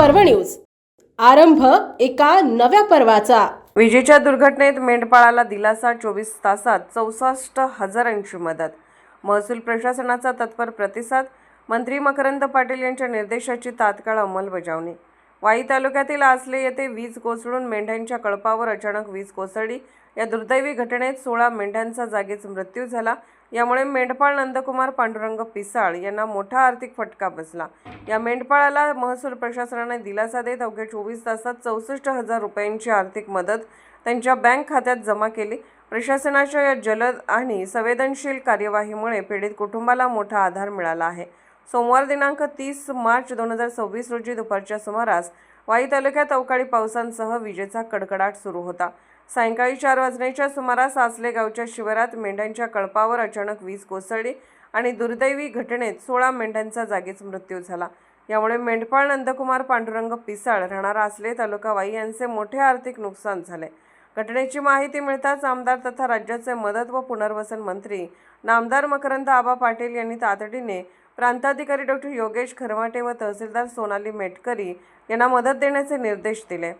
पर्व न्यूज। आरंभ एका नव्या पर्वाचा। विजेच्या दुर्घटनेत मेंढपाळाला दिलासा, 24 तासात 64,000ची मदत। महसूल प्रशासनाचा तत्पर प्रतिसाद, मंत्री मकरंद पाटील यांच्या निर्देशाची तात्काळ अंमलबजावणी। वाई तालुक्यातील आसले येथे वीज कोसळून मेंढ्यांच्या कळपावर अचानक वीज कोसळली। या दुर्दैवी घटनेत 16 मेंढ्यांचा जागीच मृत्यू झाला। यामुळे मेंढपाळ नंदकुमार पांडुरंग पिसाळ यांना मोठा आर्थिक फटका बसला। या मेंढपाळाला महसूल प्रशासनाने दिलासा देत अवघ्या 24 तासात 64,000 रुपयांची आर्थिक मदत त्यांच्या बँक खात्यात जमा केली। प्रशासनाच्या या जलद आणि संवेदनशील कार्यवाहीमुळे पीडित कुटुंबाला मोठा आधार मिळाला आहे। सोमवार दिनांक 30 मार्च 2026 रोजी दुपारच्या सुमारास वाई तालुक्यात अवकाळी पावसांसह विजेचा कडकडाट सुरू होता। सायंकाळी 4 वाजण्याच्या सुमारास आसले गावच्या शिवारात मेंढ्यांच्या कळपावर अचानक वीज कोसळली आणि दुर्दैवी घटनेत 16 मेंढ्यांचा जागीच मृत्यू झाला। यामुळे मेंढपाळ नंदकुमार पांडुरंग पिसाळ राहणार आसले तालुका वाई यांचे मोठे आर्थिक नुकसान झाले। घटनेची माहिती मिळताच आमदार तथा राज्याचे मदत व पुनर्वसन मंत्री नामदार मकरंद आबा पाटील यांनी तातडीने प्रांताधिकारी डॉ. योगेश खरमाटे व तहसीलदार सोनाली मेटकरी यांना मदत देण्याचे निर्देश दिले।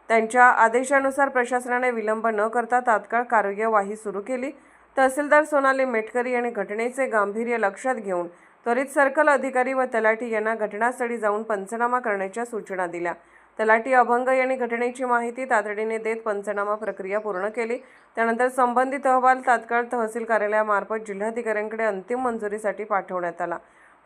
त्यांच्या आदेशानुसार प्रशासनाने विलंब न करता तात्काळ कार्यवाही सुरू केली। तहसीलदार सोनाली मेटकरी यांनी घटनेचे गांभीर्य लक्षात घेऊन त्वरित सर्कल अधिकारी व तलाठी यांना घटनास्थळी जाऊन पंचनामा करण्याच्या सूचना दिल्या। तलाठी अभंग यांनी घटनेची माहिती तातडीने देत पंचनामा प्रक्रिया पूर्ण केली। त्यानंतर संबंधित अहवाल तात्काळ तहसील कार्यालयामार्फत जिल्हाधिकाऱ्यांकडे अंतिम मंजुरीसाठी पाठवण्यात आला।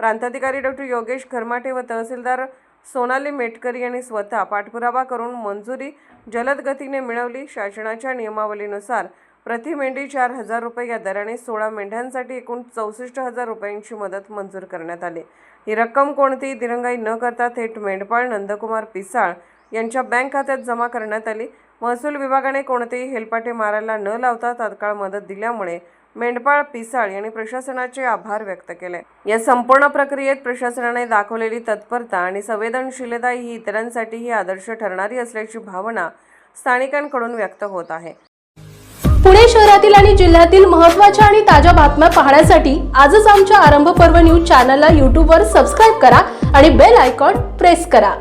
प्रांताधिकारी डॉ. योगेश खरमाटे व तहसीलदार सोनाली मेटकरी यांनी स्वतः पाठपुरावा करून मंजुरी जलद गतीने मिळवली। शासनाच्या नियमावलीनुसार प्रति मेंढी 4,000 रुपये या दराने 16 मेंढ्यांसाठी एकूण 64,000 रुपयांची मदत मंजूर करण्यात आली। ही रक्कम कोणतीही दिरंगाई न करता थेट मेंढपाळ नंदकुमार पिसाळ यांच्या बँक खात्यात जमा करण्यात आली। महसूल विभागाने कोणतेही हेलपाटे मारायला न लावता तात्काळ मदत दिल्यामुळे मेंढपाळ पिसाळ यांनी प्रशासनाचे आभार व्यक्त केले। या संपूर्ण प्रक्रियेत प्रशासनाने दाखवलेली तत्परता आणि संवेदनशीलता ही इतरांसाठीही आदर्श ठरणारी असल्याची भावना स्थानिकांकडून व्यक्त होत आहे। पुणे शहरातील आणि जिल्ह्यातील महत्त्वाच्या आणि ताज्या बातम्या पाहण्यासाठी आजच आमच्या आरंभ पर्व न्यूज चॅनलला YouTube वर सबस्क्राइब करा आणि बेल आयकॉन प्रेस करा।